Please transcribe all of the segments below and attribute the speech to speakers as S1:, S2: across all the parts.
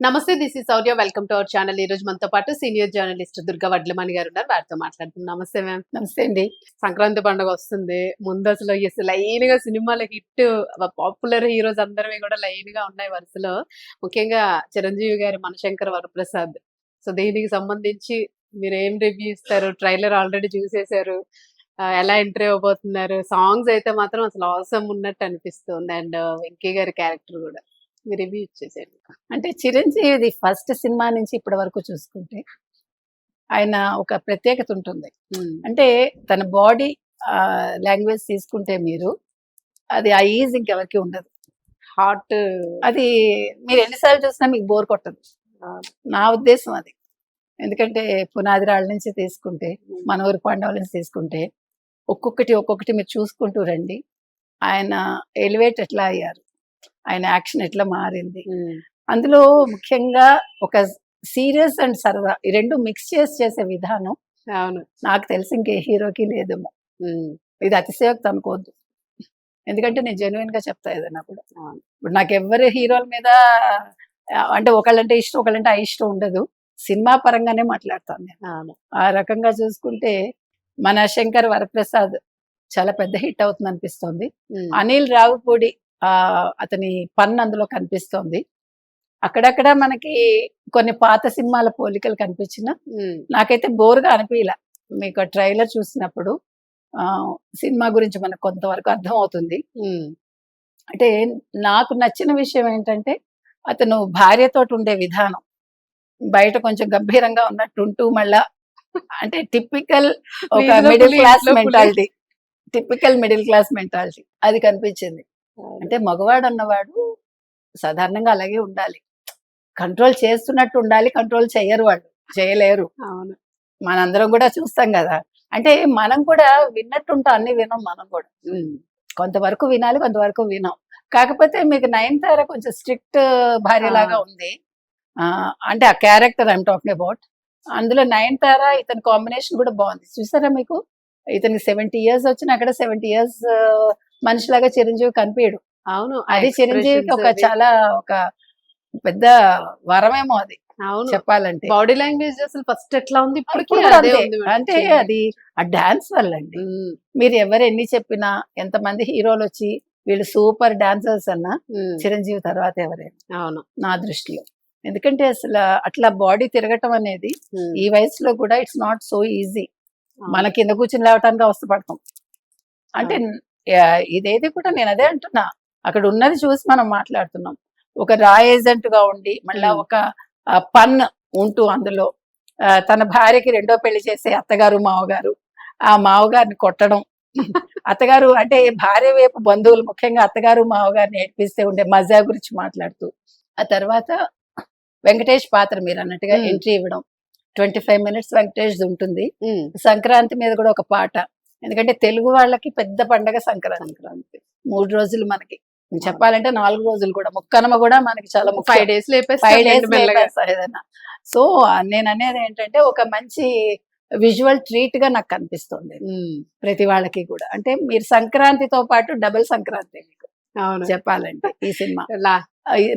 S1: నమస్తే, this is Sourya. Welcome to our channel. ఈ రోజు మనతో పాటు సీనియర్ జర్నలిస్ట్ దుర్గా వడ్లమణి గారు ఉన్నారు. వారితో మాట్లాడుతున్నాం. నమస్తే మ్యామ్.
S2: నమస్తే అండి.
S1: సంక్రాంతి పండుగ వస్తుంది. ముందు అసలు లైన్ గా సినిమాల హిట్ పాపులర్ హీరోస్ అందరివి కూడా లైన్ గా ఉన్నాయి వరుసలో. ముఖ్యంగా చిరంజీవి గారి మనశంకర వరప్రసాద్. సో దీనికి సంబంధించి మీరు ఏం రివ్యూ ఇస్తారు? ట్రైలర్ ఆల్రెడీ చూసేశారు. ఎలా ఎంట్రీ అవ్వబోతున్నారు? సాంగ్స్ అయితే మాత్రం అసలు అవసరం ఉన్నట్టు అనిపిస్తుంది. అండ్ వెంకీ గారి క్యారెక్టర్ కూడా మీరు రివ్యూ ఇచ్చేసారు.
S2: అంటే చిరంజీవిది ఫస్ట్ సినిమా నుంచి ఇప్పటి వరకు చూసుకుంటే ఆయన ఒక ప్రత్యేకత ఉంటుంది. అంటే తన బాడీ లాంగ్వేజ్ తీసుకుంటే మీరు అది ఆ ఈజ్ ఇంకెవరికి ఉండదు.
S1: హార్ట్
S2: అది మీరు ఎన్నిసార్లు చూసినా మీకు బోర్ కొట్టదు. నా ఉద్దేశం అది. ఎందుకంటే పునాది రాళ్ళ నుంచి తీసుకుంటే, మనవరి పాండవుల నుంచి తీసుకుంటే ఒక్కొక్కటి మీరు చూసుకుంటూ రండి. ఆయన ఎలివేట్ ఎట్లా అయ్యారు, ఆయన యాక్షన్ ఎట్లా మారింది, అందులో ముఖ్యంగా ఒక సీరియస్ అండ్ సరదా ఈ రెండు మిక్స్ చేసే విధానం
S1: అవును
S2: నాకు తెలిసి ఇంకే హీరోకి లేదేమో. ఇది అతిశయోక్తి అనుకోవద్దు, ఎందుకంటే నేను జెన్యున్ గా చెప్తా ఏదైనా కూడా. ఇప్పుడు నాకు ఎవరి హీరోల మీద అంటే ఒకళ్ళంటే ఇష్టం ఒకళ్ళంటే ఇష్టం ఉండదు. సినిమా పరంగానే మాట్లాడతాను నేను. ఆ రకంగా చూసుకుంటే మన శంకర్ వరప్రసాద్ చాలా పెద్ద హిట్ అవుతుంది అనిపిస్తోంది. అనిల్ రావుపూడి అతని పన్ను అందులో కనిపిస్తోంది. అక్కడక్కడ మనకి కొన్ని పాత సినిమాల పోలికలు కనిపించిన నాకైతే బోర్గా అనిపించలే. మీకు ట్రైలర్ చూసినప్పుడు సినిమా గురించి మనకు కొంతవరకు అర్థం అవుతుంది. అంటే నాకు నచ్చిన విషయం ఏంటంటే అతను భార్యతోటి ఉండే విధానం, బయట కొంచెం గంభీరంగా ఉన్నట్టుంటూ మళ్ళా అంటే టిపికల్ ఒక మిడిల్ క్లాస్ మెంటాలిటీ అది కనిపించింది. అంటే మగవాడు అన్నవాడు సాధారణంగా అలాగే ఉండాలి, కంట్రోల్ చేస్తున్నట్టు ఉండాలి. కంట్రోల్ చేయరు, వాళ్ళు చేయలేరు. మనందరం కూడా చూస్తాం కదా. అంటే మనం కూడా విన్నట్టుంటాం, అన్ని వినం. మనం కూడా కొంతవరకు వినాలి, కొంతవరకు వినాం. కాకపోతే మీకు నయనతార కొంచెం స్ట్రిక్ట్ భార్యలాగా ఉంది. అంటే ఆ క్యారెక్టర్ ఐఎమ్ టాకింగ్ అబౌట్. అందులో నయనతార ఇతని కాంబినేషన్ కూడా బాగుంది. చూసారా మీకు, ఇతనికి 70 years వచ్చినా అక్కడ 70 years మనిషిలాగా చిరంజీవి కనిపించడు.
S1: అవును,
S2: అది చిరంజీవికి ఒక చాలా ఒక పెద్ద వరమేమో అది.
S1: అవును,
S2: చెప్పాలంటే
S1: బాడీ లాంగ్వేజ్ అసలు ఫస్ట్ ఎట్లా ఉంది,
S2: అంటే అది ఆ డాన్స్ వల్ల అండి. మీరు ఎవరు ఎన్ని చెప్పినా, ఎంతమంది హీరోలు వచ్చి వీళ్ళు సూపర్ డాన్సర్స్ అన్నా చిరంజీవి తర్వాత ఎవరైనా
S1: అవును
S2: నా దృష్టిలో. ఎందుకంటే అసలు అట్లా బాడీ తిరగటం అనేది ఈ వయసులో కూడా ఇట్స్ నాట్ సో ఈజీ. మన కింద కూర్చుని లేవటానికి అవస్థపడతాం. అంటే ఇదేది కూడా నేను అదే అంటున్నా, అక్కడ ఉన్నది చూసి మనం మాట్లాడుతున్నాం. ఒక రా ఏజెంట్ గా ఉండి మళ్ళా ఒక పన్ ఉంటూ అందులో తన భార్యకి రెండో పెళ్లి చేసే అత్తగారు మావగారు, ఆ మావగారిని కొట్టడం, అత్తగారు అంటే భార్య వైపు బంధువులు ముఖ్యంగా అత్తగారు మావగారిని ఏడ్పిస్తే ఉండే మజా గురించి మాట్లాడుతూ, ఆ తర్వాత వెంకటేష్ పాత్ర మీరు అన్నట్టుగా ఎంట్రీ ఇవ్వడం. 25 minutes వెంకటేష్ ఉంటుంది. సంక్రాంతి మీద కూడా ఒక పాట, ఎందుకంటే తెలుగు వాళ్ళకి పెద్ద పండగ సంక్రాంతి. 3 రోజులు మనకి చెప్పాలంటే 4 రోజులు కూడా. ముక్కనమ కూడా మనకి చాలా
S1: 5 days
S2: ఏదైనా. సో నేను అనేది ఏంటంటే ఒక మంచి విజువల్ ట్రీట్ గా నాకు కనిపిస్తుంది ప్రతి వాళ్ళకి కూడా. అంటే మీరు సంక్రాంతితో పాటు డబుల్ సంక్రాంతి మీకు చెప్పాలంటే ఈ సినిమా.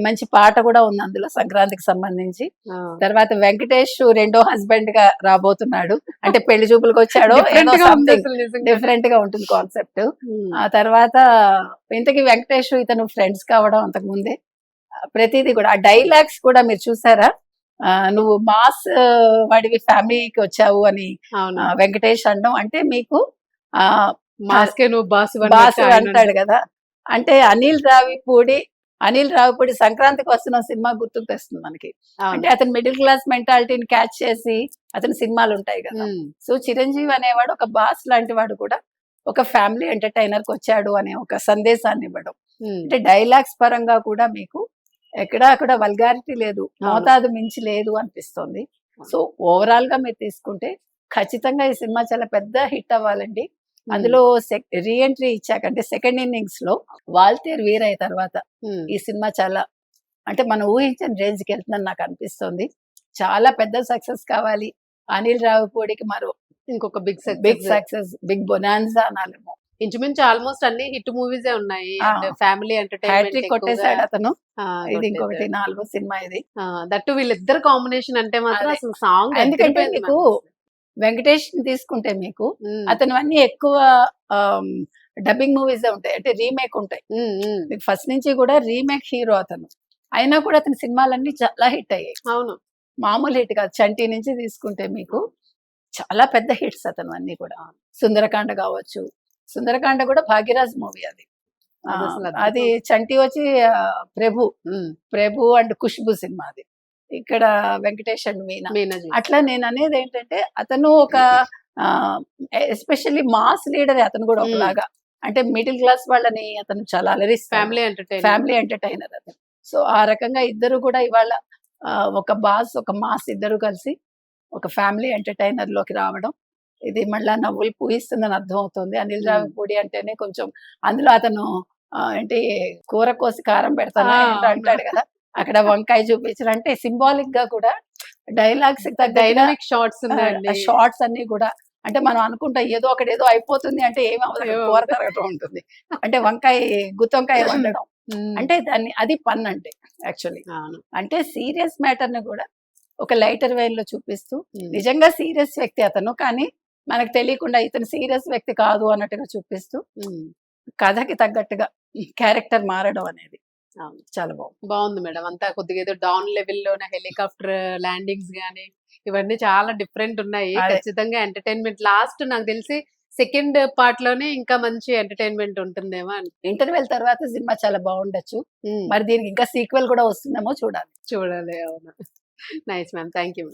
S2: మంచి పాట కూడా ఉంది అందులో సంక్రాంతికి సంబంధించి. తర్వాత వెంకటేష్ రెండో హస్బెండ్ గా రాబోతున్నాడు. అంటే పెళ్లి చూపులకు వచ్చాడో డిఫరెంట్ గా ఉంటుంది కాన్సెప్ట్. ఆ తర్వాత ఇంతకీ వెంకటేష్ ఇతను ఫ్రెండ్స్ కావడం అంతకు ముందే ప్రతిదీ కూడా. ఆ డైలాగ్స్ కూడా మీరు చూసారా, నువ్వు మాస్ వాడివి ఫ్యామిలీకి వచ్చావు అని వెంకటేష్ అనడం. అంటే మీకు బాస్ అంటాడు కదా. అంటే అనిల్ రావిపూడి సంక్రాంతికి వస్తున్న సినిమా గుర్తుకు తెస్తుంది మనకి. అంటే అతను మిడిల్ క్లాస్ మెంటాలిటీని క్యాచ్ చేసి అతని సినిమాలు ఉంటాయి కదా. సో చిరంజీవి అనేవాడు ఒక బాస్ లాంటి వాడు కూడా ఒక ఫ్యామిలీ ఎంటర్టైనర్ కి వచ్చాడు అనే ఒక సందేశాన్ని ఇవ్వడం. అంటే డైలాగ్స్ పరంగా కూడా మీకు ఎక్కడా అక్కడ వల్గారిటీ లేదు, మోతాదు మించి లేదు అనిపిస్తుంది. సో ఓవరాల్ గా మీరు తీసుకుంటే ఖచ్చితంగా ఈ సినిమా చాలా పెద్ద హిట్ అవ్వాలండి. అందులో రీఎంట్రీ ఇచ్చాక అంటే సెకండ్ ఇన్నింగ్స్ లో వాల్తేరు వీరయ్య తర్వాత ఈ సినిమా చాలా అంటే మనం ఊహించిన రేంజ్ కి వెళ్తుందని నాకు అనిపిస్తుంది. చాలా పెద్ద సక్సెస్ కావాలి అనిల్ రావిపూడికి. మరో ఇంకొక బిగ్ సక్సెస్, బిగ్ బొనాన్సా అనాలేమో
S1: ఇంచుమించు ఆల్మోస్ట్ అన్ని హిట్ మూవీసే ఉన్నాయి
S2: ఆ.
S1: అండ్ ఫ్యామిలీ ఎంటర్టైన్మెంట్
S2: హ్యాట్రిక్ కొట్టేశాడు అతను. ఇది ఇంకొకటి
S1: కొట్టేశాడు.
S2: 4వ సినిమా ఇది.
S1: దట్టు వీళ్ళిద్దరు కాంబినేషన్ అంటే మాత్రం
S2: అదే.
S1: అసలు సాంగ్
S2: ఎందుకంటే మీకు వెంకటేష్ తీసుకుంటే మీకు అతను అన్ని ఎక్కువ డబ్బింగ్ మూవీస్ ఉంటాయి, అంటే రీమేక్ ఉంటాయి. మీకు ఫస్ట్ నుంచి కూడా రీమేక్ హీరో అతను. అయినా కూడా అతని సినిమాలన్నీ చాలా హిట్ అయ్యాయి.
S1: అవును.
S2: మామూలు హిట్ కాదు. చంటి నుంచి తీసుకుంటే మీకు చాలా పెద్ద హిట్స్ అతను అన్ని కూడా. సుందరకాండ కావచ్చు. సుందరకాండ కూడా భాగ్యరాజ్ మూవీ అది.
S1: అది అసలు అద్భుతం.
S2: అది చంటి వచ్చి ప్రభు ప్రభు అండ్ ఖుష్బు సినిమా అది. ఇక్కడ వెంకటేష్ అండ్ మీనా.
S1: మీనాజీ.
S2: అట్లా నేను అనేది ఏంటంటే అతను ఒక ఎస్పెషల్లీ మాస్ లీడర్ అతను కూడా ఒకలాగా. అంటే మిడిల్ క్లాస్ వాళ్ళని అతను చాలా అలరిస్తాడు. ఫ్యామిలీ ఎంటర్టైనర్ అతను. సో ఆ రకంగా ఇద్దరు కూడా ఇవాళ ఒక బాస్ ఒక మాస్ ఇద్దరు కలిసి ఒక ఫ్యామిలీ ఎంటర్టైనర్ లోకి రావడం, ఇది మళ్ళా నవ్వులు పూయిస్తుందని అర్థం అవుతుంది. అనిల్ రావిపూడి అంటేనే కొంచెం అందులో అతను ఏంటి కూర కోసి కారం పెడతాను అంటాడు కదా, అక్కడ వంకాయ చూపించడం అంటే సింబాలిక్ గా కూడా డైలాగ్స్
S1: డైనమిక్ షార్ట్స్
S2: షార్ట్స్ అన్ని కూడా. అంటే మనం అనుకుంటాం ఏదో ఒకటి ఏదో అయిపోతుంది అంటే ఏమి అవ్వదు, కూర తరగటం ఉంటుంది. అంటే వంకాయ గుత్తొంకాయ వండడం అంటే దాన్ని అది పన్ అంటే యాక్చువల్లీ. అంటే సీరియస్ మ్యాటర్ ని కూడా ఒక లైటర్ వేన్ లో చూపిస్తూ నిజంగా సీరియస్ వ్యక్తి అతను, కానీ మనకు తెలియకుండా ఇతను సీరియస్ వ్యక్తి కాదు అన్నట్టుగా చూపిస్తూ కథకి తగ్గట్టుగా క్యారెక్టర్ మారడం అనేది చాలా
S1: బాగుంది మేడం. అంతా కొద్దిగా ఏదో డౌన్ లెవెల్లోనే హెలికాప్టర్ ల్యాండింగ్స్ గానీ ఇవన్నీ చాలా డిఫరెంట్ ఉన్నాయి. ఖచ్చితంగా ఎంటర్టైన్మెంట్ లాస్ట్ నాకు తెలిసి సెకండ్ పార్ట్ లోనే ఇంకా మంచి ఎంటర్టైన్మెంట్ ఉంటుందేమో అని.
S2: ఇంటర్వెల్ తర్వాత సినిమా చాలా బాగుండొచ్చు. మరి దీనికి ఇంకా సీక్వెల్ కూడా వస్తుందేమో చూడాలి.
S1: అవును. Nice ma'am. Thank you.